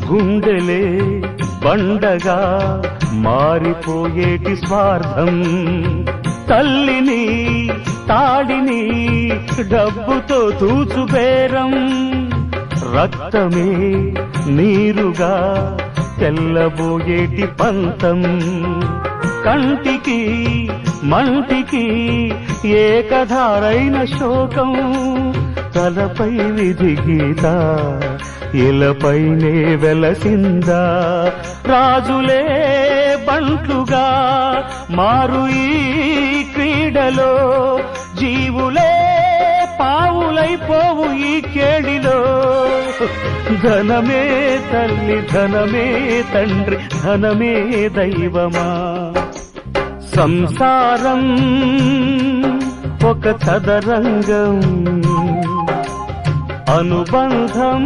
గుండెలే బండగా మారిపోయేటి స్వార్థం, తల్లిని తాడిని డబ్బుతో తూచుబేరం, రక్తమే నీరుగా తెల్లబోయేటి పంతం, కంటికి మంటికి ఏకధారైన శోకం, తలపై విధి గీత ఇలపైనే వెలసిందా, రాజులే బంట్లుగా మారు ఈ క్రీడలో, జీవులే పావులైపోవు ఈ కేడిలో, ధనమే తల్లి ధనమే తండ్రి ధనమే దైవమా, సంసారం ఒక చదరంగం, అనుబంధం